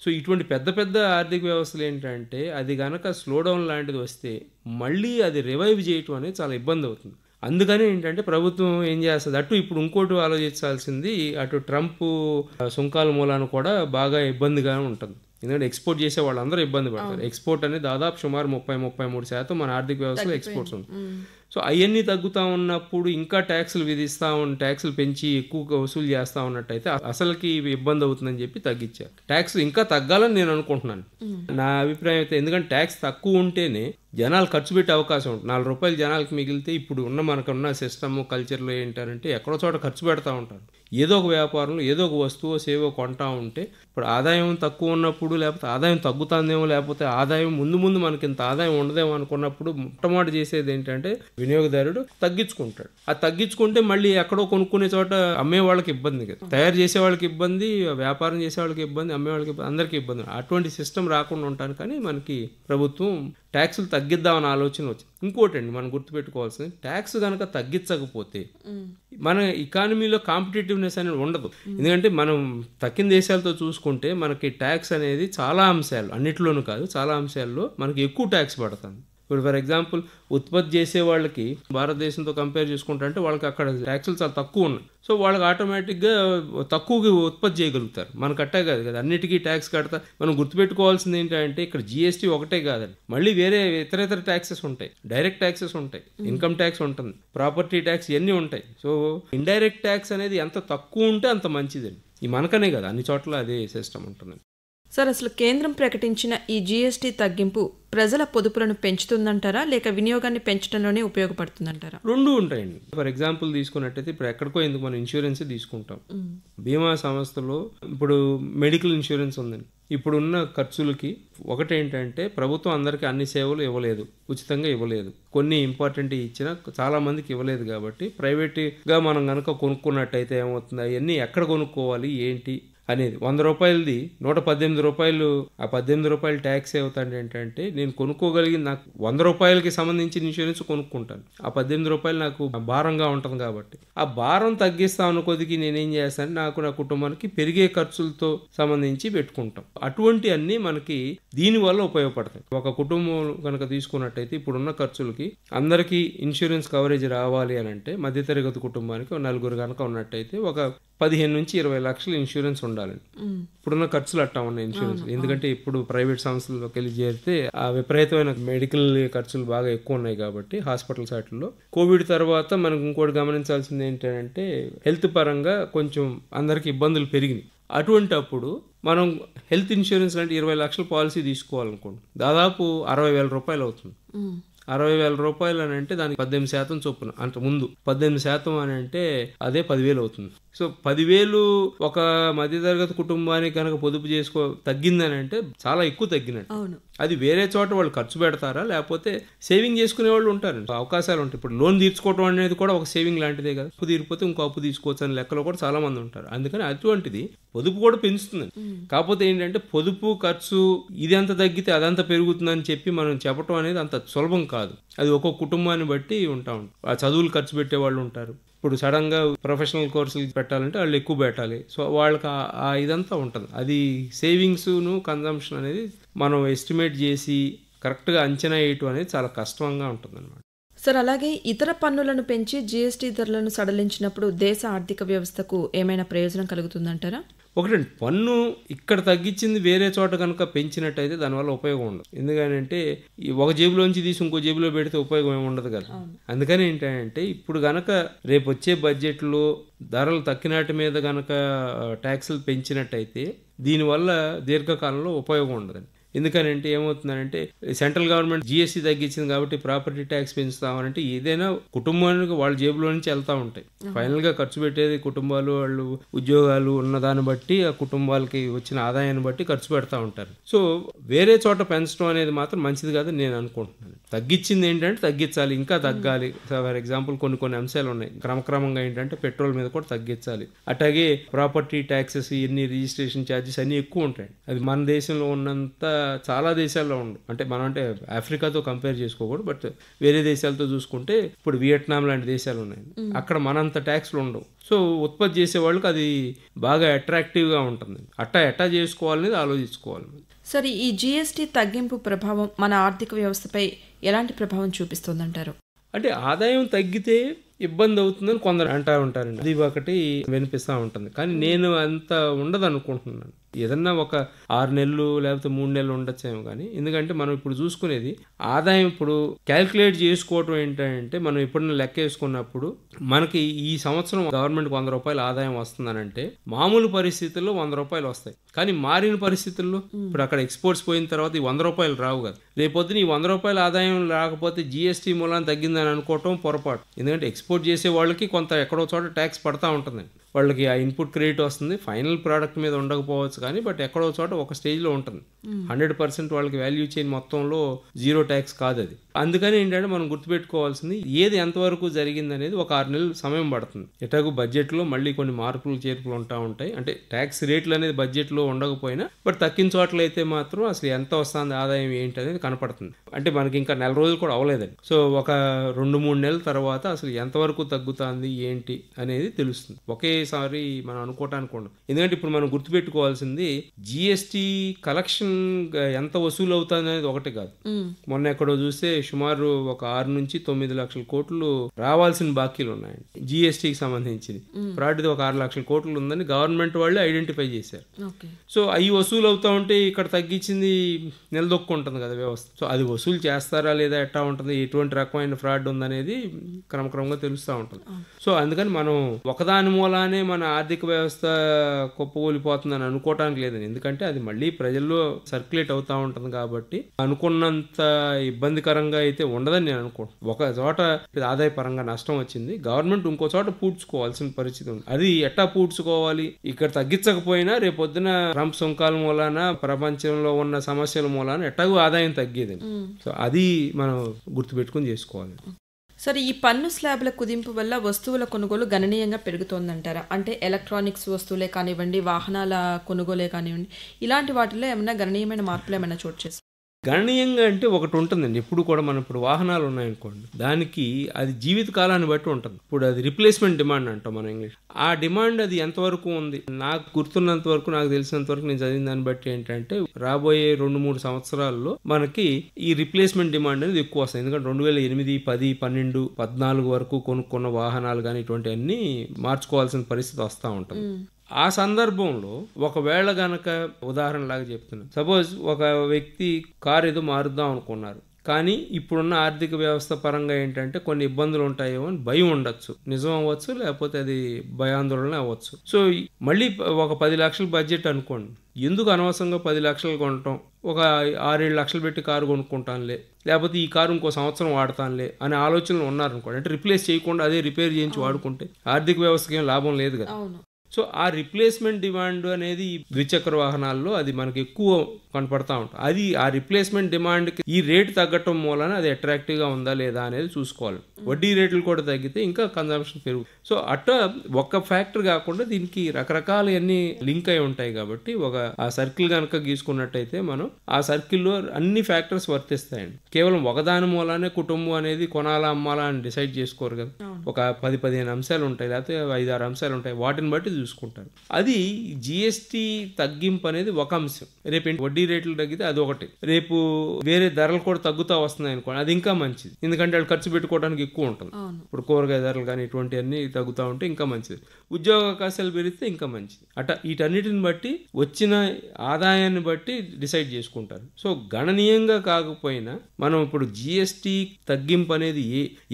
సో ఇటువంటి పెద్ద ఆర్థిక వ్యవస్థలు ఏంటంటే అది గనక స్లో డౌన్ లాంటిది వస్తే మళ్ళీ అది రివైవ్ చేయటం అనేది చాలా ఇబ్బంది అవుతుంది. అందుకని ఏంటంటే ప్రభుత్వం ఏం చేస్తుంది, అటు ఇప్పుడు ఇంకోటి ఆలోచించాల్సింది, అటు ట్రంప్ సుంకాల మూలాన కూడా బాగా ఇబ్బందిగా ఉంటుంది. ఎందుకంటే ఎక్స్పోర్ట్ చేసే వాళ్ళందరూ ఇబ్బంది పడతారు. ఎక్స్పోర్ట్ అనేది దాదాపు సుమారు 30-33% మన ఆర్థిక వ్యవస్థలో ఎక్స్పోర్ట్స్ ఉంటుంది. సో అవన్నీ తగ్గుతూ ఉన్నప్పుడు ఇంకా ట్యాక్సులు ట్యాక్సులు పెంచి ఎక్కువగా వసూలు చేస్తూ ఉన్నట్టయితే అసలుకి ఇబ్బంది అవుతుందని చెప్పి తగ్గించారు. ట్యాక్స్ ఇంకా తగ్గాలని నేను అనుకుంటున్నాను. నా అభిప్రాయం అయితే, ఎందుకంటే ట్యాక్స్ తక్కువ ఉంటేనే జనాలు ఖర్చు పెట్టే అవకాశం ఉంటుంది. 4 రూపాయలు జనాలకి మిగిలితే ఇప్పుడు మనకున్న సిస్టమ్ కల్చర్లో ఏంటంటే ఎక్కడో చోట ఖర్చు పెడతా ఉంటారు. ఏదో ఒక వ్యాపారంలో ఏదో ఒక వస్తువు సేవో కొంటా ఉంటే ఇప్పుడు ఆదాయం తక్కువ ఉన్నప్పుడు, లేకపోతే ఆదాయం తగ్గుతుందేమో, లేకపోతే ఆదాయం ముందు మనకి ఇంత ఆదాయం ఉండదేమో అనుకున్నప్పుడు మొట్టమొదటి చేసేది ఏంటంటే వినియోగదారుడు తగ్గించుకుంటాడు. అది తగ్గించుకుంటే మళ్ళీ ఎక్కడో కొనుక్కునే చోట అమ్మే వాళ్ళకి ఇబ్బంది కదా, తయారు చేసే వాళ్ళకి ఇబ్బంది, వ్యాపారం చేసే వాళ్ళకి ఇబ్బంది, అమ్మే వాళ్ళకి ఇబ్బంది, అందరికీ ఇబ్బంది. అటువంటి సిస్టమ్ రాకుండా ఉంటాను కానీ మనకి ప్రభుత్వం ట్యాక్సులు తగ్గిద్దామని ఆలోచన వచ్చింది. ఇంకోటండి మనం గుర్తుపెట్టుకోవాల్సింది, ట్యాక్స్ కనుక తగ్గించకపోతే మన ఎకానమీలో కాంపిటేటివ్నెస్ అనేది ఉండదు. ఎందుకంటే మనం తక్కిన దేశాలతో చూసుకుంటే మనకి ట్యాక్స్ అనేది చాలా అంశాలు, అన్నిట్లోనూ కాదు చాలా అంశాల్లో మనకి ఎక్కువ ట్యాక్స్ పడుతుంది. ఇప్పుడు ఫర్ ఎగ్జాంపుల్ ఉత్పత్తి చేసే వాళ్ళకి భారతదేశంతో కంపేర్ చేసుకుంటే వాళ్ళకి అక్కడ ట్యాక్సులు చాలా తక్కువ ఉన్నాయి. సో వాళ్ళకి ఆటోమేటిక్గా తక్కువగా ఉత్పత్తి చేయగలుగుతారు. మనకు అట్టే కాదు కదా, అన్నిటికీ ట్యాక్స్ కడతా. మనం గుర్తుపెట్టుకోవాల్సింది ఏంటంటే ఇక్కడ జిఎస్టీ ఒకటే కాదండి, మళ్ళీ వేరే ఇతర ట్యాక్సెస్ ఉంటాయి, డైరెక్ట్ ట్యాక్సెస్ ఉంటాయి, ఇన్కమ్ ట్యాక్స్ ఉంటుంది, ప్రాపర్టీ ట్యాక్స్, ఇవన్నీ ఉంటాయి. సో ఇండైరెక్ట్ ట్యాక్స్ అనేది ఎంత తక్కువ ఉంటే అంత మంచిదండి. ఈ మనకనే కదా, అన్ని చోట్ల అదే సిస్టమ్ ఉంటుంది. సార్, అసలు కేంద్రం ప్రకటించిన ఈ జీఎస్టీ తగ్గింపు ప్రజల పొదుపులను పెంచుతుందంటారా, లేక వినియోగాన్ని పెంచడంలోనే ఉపయోగపడుతుందంటారా? రెండు ఉంటాయండి. ఫర్ ఎగ్జాంపుల్ తీసుకున్నట్టయితే ఇప్పుడు ఎక్కడికో ఎందుకు మనం ఇన్సూరెన్స్ తీసుకుంటాం. బీమా సంస్థలో ఇప్పుడు మెడికల్ ఇన్సూరెన్స్ ఉందండి. ఇప్పుడున్న ఖర్చులకి ఒకటేంటంటే ప్రభుత్వం అందరికీ అన్ని సేవలు ఇవ్వలేదు, ఉచితంగా ఇవ్వలేదు. కొన్ని ఇంపార్టెంట్ ఇచ్చినా చాలా మందికి ఇవ్వలేదు. కాబట్టి ప్రైవేట్గా మనం కనుక కొనుక్కున్నట్టయితే ఏమవుతుంది, అవన్నీ ఎక్కడ కొనుక్కోవాలి ఏంటి అనేది 100 రూపాయలది 118 రూపాయలు, ఆ 18 రూపాయలు ట్యాక్స్ అవుతాడు. ఏంటంటే నేను కొనుక్కోగలిగి నాకు 100 రూపాయలకి సంబంధించిన ఇన్సూరెన్స్ కొనుక్కుంటాను. ఆ 18 రూపాయలు నాకు భారంగా ఉంటుంది. కాబట్టి ఆ భారం తగ్గిస్తాను కొద్దికి నేనేం చేస్తాను, నా కుటుంబానికి పెరిగే ఖర్చులతో సంబంధించి పెట్టుకుంటాం. అటువంటి అన్ని మనకి దీనివల్ల ఉపయోగపడతాయి. ఒక కుటుంబం కనుక తీసుకున్నట్టయితే ఇప్పుడున్న ఖర్చులకి అందరికీ ఇన్సూరెన్స్ కవరేజ్ రావాలి అని అంటే మధ్యతరగతి కుటుంబానికి 4 కనుక ఉన్నట్టయితే ఒక 15 నుంచి 20 లక్షలు ఇన్సూరెన్స్ ఉండాలండి. ఇప్పుడున్న ఖర్చులు అట్టా ఉన్నాయి ఇన్సూరెన్స్. ఎందుకంటే ఇప్పుడు ప్రైవేట్ సంస్థల్లోకి వెళ్ళి చేరితే ఆ విపరీతమైన మెడికల్ ఖర్చులు బాగా ఎక్కువ ఉన్నాయి. కాబట్టి హాస్పిటల్స్ వాటిల్లో కోవిడ్ తర్వాత మనకు ఇంకోటి గమనించాల్సింది ఏంటంటే హెల్త్ పరంగా కొంచెం అందరికి ఇబ్బందులు పెరిగినాయి. అటువంటి అప్పుడు మనం హెల్త్ ఇన్సూరెన్స్ అంటే 20 లక్షల పాలసీ తీసుకోవాలనుకోండి, దాదాపు 60,000 రూపాయలు అవుతుంది. 60,000 రూపాయలు అని అంటే దానికి 18% చొప్పున, అంటే ముందు 18% అని అంటే అదే 10,000 అవుతుంది. సో 10,000 ఒక మధ్యతరగతి కుటుంబానికి కనుక పొదుపు తగ్గిందని అంటే చాలా ఎక్కువ తగ్గినట్టు. అది వేరే చోట వాళ్ళు ఖర్చు పెడతారా, లేకపోతే సేవింగ్ చేసుకునే వాళ్ళు ఉంటారు, అవకాశాలు ఉంటాయి. ఇప్పుడు లోన్ తీర్చుకోవడం అనేది కూడా ఒక సేవింగ్ లాంటిదే కదా. అప్పు తీరిపోతే ఇంకో అప్పు తీసుకోవచ్చు అని లెక్కలో కూడా చాలా మంది ఉంటారు. అందుకని అటువంటిది పొదుపు కూడా పెంచుతుంది. కాకపోతే ఏంటంటే పొదుపు ఖర్చు ఇది ఎంత తగ్గితే అదంతా పెరుగుతుందని చెప్పి మనం చెప్పడం అనేది అంత సులభం కాదు. అది ఒక్కొక్క కుటుంబాన్ని బట్టి ఉంటా ఉంటుంది. ఆ చదువులు ఖర్చు పెట్టే వాళ్ళు ఉంటారు. ఇప్పుడు సడన్ గా ప్రొఫెషనల్ కోర్సులు పెట్టాలంటే వాళ్ళు ఎక్కువ పెట్టాలి. సో వాళ్ళకి ఇదంతా ఉంటుంది. అది సేవింగ్స్ ను కన్జంప్షన్ అనేది మనం ఎస్టిమేట్ చేసి కరెక్ట్గా అంచనా వేయటం అనేది చాలా కష్టంగా ఉంటుంది అన్నమాట. సార్, అలాగే ఇతర పన్నులను పెంచి జీఎస్టీ ధరలను సడలించినప్పుడు దేశ ఆర్థిక వ్యవస్థకు ఏమైనా ప్రయోజనం కలుగుతుందంటారా? ఒకటండి, పన్ను ఇక్కడ తగ్గించింది వేరే చోట కనుక పెంచినట్టయితే దానివల్ల ఉపయోగం ఉండదు. ఎందుకంటే ఒక జేబులోంచి తీసి ఇంకో జేబులో పెడితే ఉపయోగం ఏమి ఉండదు కదా. అందుకని ఏంటంటే ఇప్పుడు గనక రేపు వచ్చే బడ్జెట్లో ధరలు తక్కినాటి మీద గనక ట్యాక్సులు పెంచినట్టయితే దీనివల్ల దీర్ఘకాలంలో ఉపయోగం ఉండదండి. ఎందుకనంటే ఏమవుతుందంటే సెంట్రల్ గవర్నమెంట్ జీఎస్టీ తగ్గించింది కాబట్టి ప్రాపర్టీ ట్యాక్స్ పెంచుతామనంటే ఏదైనా కుటుంబానికి వాళ్ళ జేబులో నుంచి వెళ్తూ ఉంటాయి. ఫైనల్ గా ఖర్చు పెట్టేది కుటుంబాలు, వాళ్ళు ఉద్యోగాలు ఉన్న దాన్ని బట్టి ఆ కుటుంబాలకి వచ్చిన ఆదాయాన్ని బట్టి ఖర్చు పెడతా ఉంటారు. సో వేరే చోట పెంచడం అనేది మాత్రం మంచిది కాదని నేను అనుకుంటున్నాను. తగ్గించింది ఏంటంటే తగ్గించాలి, ఇంకా తగ్గాలి. ఫర్ ఎగ్జాంపుల్ కొన్ని అంశాలు ఉన్నాయి. క్రమక్రమంగా ఏంటంటే పెట్రోల్ మీద కూడా తగ్గించాలి. అట్లాగే ప్రాపర్టీ ట్యాక్సెస్, ఎన్ని రిజిస్ట్రేషన్ ఛార్జెస్ అన్ని ఎక్కువ ఉంటాయి. అది మన దేశంలో ఉన్నంత చాలా దేశాల్లో ఉండవు. అంటే మనం అంటే ఆఫ్రికాతో కంపేర్ చేసుకోకూడదు, బట్ వేరే దేశాలతో చూసుకుంటే ఇప్పుడు వియట్నాం లాంటి దేశాలు ఉన్నాయి, అక్కడ మనంత ట్యాక్స్లు ఉండవు. సో ఉత్పత్తి చేసే వాళ్ళకి అది బాగా అట్రాక్టివ్గా ఉంటుంది. ఎట్టా చేసుకోవాలనేది ఆలోచించుకోవాలి. సరే, ఈ జీఎస్టీ తగ్గింపు ప్రభావం మన ఆర్థిక వ్యవస్థపై ఎలాంటి ప్రభావం చూపిస్తుందంటారు? అంటే ఆదాయం తగ్గితే ఇబ్బంది అవుతుందని కొందరు అంటూ ఉంటారండి. అది ఒకటి వినిపిస్తూ ఉంటుంది. కానీ నేను అంత ఉండదు అనుకుంటున్నాను. ఏదన్నా ఒక 6 నెలలు లేకపోతే 3 నెలలు ఉండొచ్చేమో. కానీ ఎందుకంటే మనం ఇప్పుడు చూసుకునేది ఆదాయం ఇప్పుడు క్యాల్కులేట్ చేసుకోవటం ఏంటంటే మనం ఎప్పుడైనా లెక్క వేసుకున్నప్పుడు మనకి ఈ సంవత్సరం గవర్నమెంట్ 100 రూపాయలు ఆదాయం వస్తుందనంటే మామూలు పరిస్థితుల్లో 100 రూపాయలు వస్తాయి. కానీ మారిన పరిస్థితుల్లో ఇప్పుడు అక్కడ ఎక్స్పోర్ట్స్ పోయిన తర్వాత ఈ 100 రూపాయలు రావు కదా. రేపొద్దున ఈ 100 రూపాయల ఆదాయం రాకపోతే జీఎస్టీ మూలాన తగ్గిందని అనుకోవటం పొరపాటు. ఎందుకంటే ఎక్స్పోర్ట్ చేసే వాళ్ళకి కొంత ఎక్కడో చోట ట్యాక్స్ పడతా ఉంటుంది. వాళ్ళకి ఆ ఇన్పుట్ క్రెడిట్ వస్తుంది, ఫైనల్ ప్రోడక్ట్ మీద ఉండకపోవచ్చు కానీ బట్ ఎక్కడో చోట ఒక స్టేజ్లో ఉంటుంది. 100% వాళ్ళకి వాల్యూ చైన్ మొత్తంలో 0 ట్యాక్స్ కాదు అది. అందుకని ఏంటంటే మనం గుర్తుపెట్టుకోవాల్సింది ఏది ఎంతవరకు జరిగింది అనేది ఒక 6 నెలలు సమయం పడుతుంది. ఎటాగు బడ్జెట్లో మళ్ళీ కొన్ని మార్పులు చేర్పులు ఉంటాయి. అంటే ట్యాక్స్ రేట్లు అనేది బడ్జెట్లో ఉండకపోయినా బట్ తక్కిన చోట్ల అయితే మాత్రం అసలు ఎంత వస్తుంది ఆదాయం ఏంటి అనేది కనపడుతుంది. అంటే మనకి ఇంకా 4 రోజులు కూడా అవ్వలేదండి. సో ఒక 2-3 నెలల తర్వాత అసలు ఎంతవరకు తగ్గుతుంది ఏంటి అనేది తెలుస్తుంది. ఒకేసారి మనం అనుకోవటానికి ఉండదు. ఎందుకంటే ఇప్పుడు మనం గుర్తుపెట్టుకోవాల్సింది జీఎస్టీ కలెక్షన్ ఎంత వసూలు అవుతుంది అనేది ఒకటి కాదు. మొన్న ఎక్కడో చూస్తే సుమారు ఒక 6 నుంచి 9 లక్షల కోట్లు రావాల్సిన బాకీలు ఉన్నాయండి జీఎస్టీకి సంబంధించింది. ప్రాడిది ఒక 6 లక్షల కోట్లు ఉందని గవర్నమెంట్ వాళ్ళు ఐడెంటిఫై చేశారు. సో అవి వసూలు అవుతా ఉంటే ఇక్కడ తగ్గించింది నిలదొక్కుంటుంది కదా వ్యవస్థ. సో అది వసూలు చేస్తారా లేదా, ఎట్టా ఉంటుంది, ఎటువంటి రకమైన ఫ్రాడ్ ఉందనేది క్రమక్రమంగా తెలుస్తూ ఉంటుంది. సో అందుకని మనం ఒకదాని మూలానే మన ఆర్థిక వ్యవస్థ కుప్పకూలిపోతుందని అనుకోవటానికి లేదని. ఎందుకంటే అది మళ్ళీ ప్రజల్లో సర్క్యులేట్ అవుతూ ఉంటుంది కాబట్టి అనుకున్నంత ఇబ్బందికరంగా అయితే ఉండదని నేను అనుకుంటున్నాను. ఒక చోట ఆదాయ పరంగా నష్టం వచ్చింది, గవర్నమెంట్ ఇంకో చోట పూడ్చుకోవాల్సిన పరిస్థితి ఉంది. అది ఎట్టా పూడ్చుకోవాలి? ఇక్కడ తగ్గించకపోయినా రేపొద్దున ట్రంప్ సుంకాల మూలాన, ప్రపంచంలో ఉన్న సమస్యల మూలాన ఎట్టాగూ ఆదాయం తగ్గేది. సో అది మనం గుర్తుపెట్టుకుని చేసుకోవాలి. సరే, ఈ పన్ను స్లాబ్ల కుదింపు వల్ల వస్తువుల కొనుగోలు గణనీయంగా పెరుగుతోందంటారా? అంటే ఎలక్ట్రానిక్స్ వస్తువులే కానివ్వండి, వాహనాల కొనుగోలే కానివ్వండి, ఇలాంటి వాటిలో ఏమైనా గణనీయమైన మార్పులు ఏమైనా చోటు చేస్తాయి? గణనీయంగా అంటే ఒకటి ఉంటుందండి. ఎప్పుడు కూడా మనం ఇప్పుడు వాహనాలు ఉన్నాయనుకోండి, దానికి అది జీవిత కాలాన్ని బట్టి ఉంటుంది. ఇప్పుడు అది రిప్లేస్మెంట్ డిమాండ్ అంటాం మనం ఇంగ్లీష్. ఆ డిమాండ్ అది ఎంతవరకు ఉంది, నాకు గుర్తున్నంత వరకు, నాకు తెలిసినంత వరకు, నేను చదివిన దాన్ని బట్టి ఏంటంటే రాబోయే 2-3 సంవత్సరాల్లో మనకి ఈ రిప్లేస్మెంట్ డిమాండ్ అనేది ఎక్కువ వస్తుంది. ఎందుకంటే 2008, 10, 12, 14 వరకు కొనుక్కున్న వాహనాలు కానీ ఇటువంటివన్నీ మార్చుకోవాల్సిన పరిస్థితి వస్తూ ఉంటుంది. ఆ సందర్భంలో ఒకవేళ గనక ఉదాహరణలాగా చెప్తున్నాను, సపోజ్ ఒక వ్యక్తి కారు ఏదో మారుద్దాం అనుకున్నారు, కానీ ఇప్పుడున్న ఆర్థిక వ్యవస్థ పరంగా ఏంటంటే కొన్ని ఇబ్బందులు ఉంటాయో అని భయం ఉండొచ్చు. నిజం అవ్వచ్చు, లేకపోతే అది భయాందోళన అవ్వచ్చు. సో మళ్ళీ ఒక 10 లక్షల బడ్జెట్ అనుకోండి, ఎందుకు అనవసరంగా 10 లక్షలు కొనటం, ఒక 6-7 లక్షలు పెట్టి కారు కొనుక్కుంటానులే, లేకపోతే ఈ కారు ఇంకో సంవత్సరం వాడతానులే అనే ఆలోచనలు ఉన్నారనుకోండి. అంటే రిప్లేస్ చేయకుండా అదే రిపేర్ చేయించి వాడుకుంటే ఆర్థిక వ్యవస్థకి ఏం లాభం లేదు కదా. సో ఆ రిప్లేస్మెంట్ డిమాండ్ అనేది ద్విచక్ర వాహనాల్లో అది మనకి ఎక్కువ కనపడతా ఉంటుంది. అది ఆ రిప్లేస్మెంట్ డిమాండ్కి ఈ రేటు తగ్గటం మూలన అది అట్రాక్టివ్గా ఉందా లేదా అనేది చూసుకోవాలి. వడ్డీ రేట్లు కూడా తగ్గితే ఇంకా కన్జంప్షన్ పెరుగుతుంది. సో అట్లా ఒక్క ఫ్యాక్టర్ కాకుండా దీనికి రకరకాల అన్ని లింక్ అయి ఉంటాయి కాబట్టి ఆ సర్కిల్ కనుక గీసుకున్నట్టయితే మనం ఆ సర్కిల్లో అన్ని ఫ్యాక్టర్స్ వర్తిస్తాయండి. కేవలం ఒకదాని మూలానే కుటుంబం అనేది కొనాలా అమ్మాలా అని డిసైడ్ చేసుకోరు కదా. ఒక 10-15 అంశాలు ఉంటాయి, లేకపోతే 5-6 అంశాలు ఉంటాయి, వాటిని బట్టి చూసుకుంటారు. అది జిఎస్టీ తగ్గింపు అనేది ఒక అంశం. రేపు వడ్డీ రేట్లు తగ్గితే అది ఒకటి, రేపు వేరే ధరలు కూడా తగ్గుతా వస్తున్నాయి అనుకోండి, అది ఇంకా మంచిది. ఎందుకంటే వాళ్ళు ఖర్చు పెట్టుకోవడానికి ఎక్కువ ఉంటుంది. ఇప్పుడు కూరగాయ ధరలు కానీ ఇటువంటివన్నీ తగ్గుతూ ఉంటే ఇంకా మంచిది. ఉద్యోగ అవకాశాలు పెరిగితే ఇంకా మంచిది. వీటన్నిటిని బట్టి వచ్చిన ఆదాయాన్ని బట్టి డిసైడ్ చేసుకుంటారు. సో గణనీయంగా కాకపోయినా మనం ఇప్పుడు జిఎస్టీ తగ్గింపు అనేది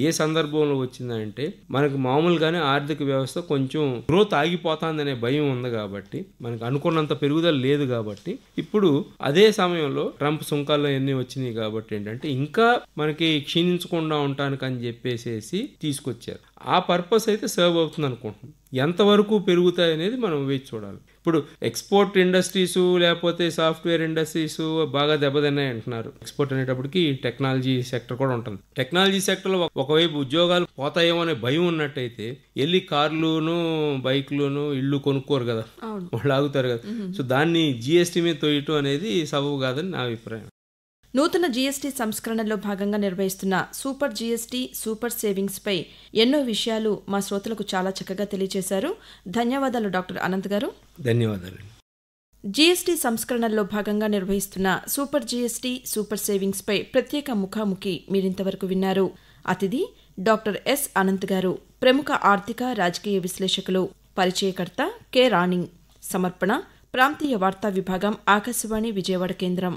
ఏ సందర్భంలో వచ్చిందంటే మనకు మామూలుగానే ఆర్థిక వ్యవస్థ కొంచెం గ్రోత్ ఆగిపోతుందనే భయం ఉంది కాబట్టి, మనకు అనుకున్నంత పెరుగుదల లేదు కాబట్టి, ఇప్పుడు అదే సమయంలో ట్రంప్ సుంకాల్లో ఎన్ని వచ్చినాయి కాబట్టి ఏంటంటే ఇంకా మనకి క్షీణించకుండా ఉండటానికి అని చెప్పేసి తీసుకొచ్చారు. ఆ పర్పస్ అయితే సర్వ్ అవుతుంది అనుకుంటున్నాం. ఎంతవరకు పెరుగుతాయి అనేది మనం వేచి చూడాలి. ఇప్పుడు ఎక్స్పోర్ట్ ఇండస్ట్రీస్ లేకపోతే సాఫ్ట్వేర్ ఇండస్ట్రీస్ బాగా దెబ్బతిన్నాయి అంటున్నారు. ఎక్స్పోర్ట్ అనేటప్పటికి టెక్నాలజీ సెక్టర్ కూడా ఉంటుంది. టెక్నాలజీ సెక్టర్లో ఒకవైపు ఉద్యోగాలు పోతాయేమో అనే భయం ఉన్నట్టయితే వెళ్ళి కార్లును బైక్లును ఇళ్ళు కొనుక్కోరు కదా, వాళ్ళు ఆగుతారు కదా. సో దాన్ని జిఎస్టీ మీద తోయటం అనేది సబబు కాదని నా అభిప్రాయం. నూతన జీఎస్టీ సంస్కరణలో భాగంగా నిర్వహిస్తున్న సూపర్ జీఎస్టీ, సూపర్ సేవింగ్స్ పై ఎన్నో విషయాలు మా శ్రోతలకు చాలా చక్కగా తెలియజేశారు. ధన్యవాదాలు డాక్టర్ అనంత్ గారు. ధన్యవాదాలు. జీఎస్టీ సంస్కరణల్లో భాగంగా నిర్వహిస్తున్న సూపర్ జీఎస్టీ, సూపర్ సేవింగ్స్ పై ప్రత్యేక ముఖాముఖి మీరింతవరకు విన్నారు. అతిథి డాక్టర్ ఎస్ అనంత్ గారు, ప్రముఖ ఆర్థిక రాజకీయ విశ్లేషకులు. పరిచయకర్త కె రాణి. సమర్పణ ప్రాంతీయ వార్తా విభాగం, ఆకాశవాణి విజయవాడ కేంద్రం.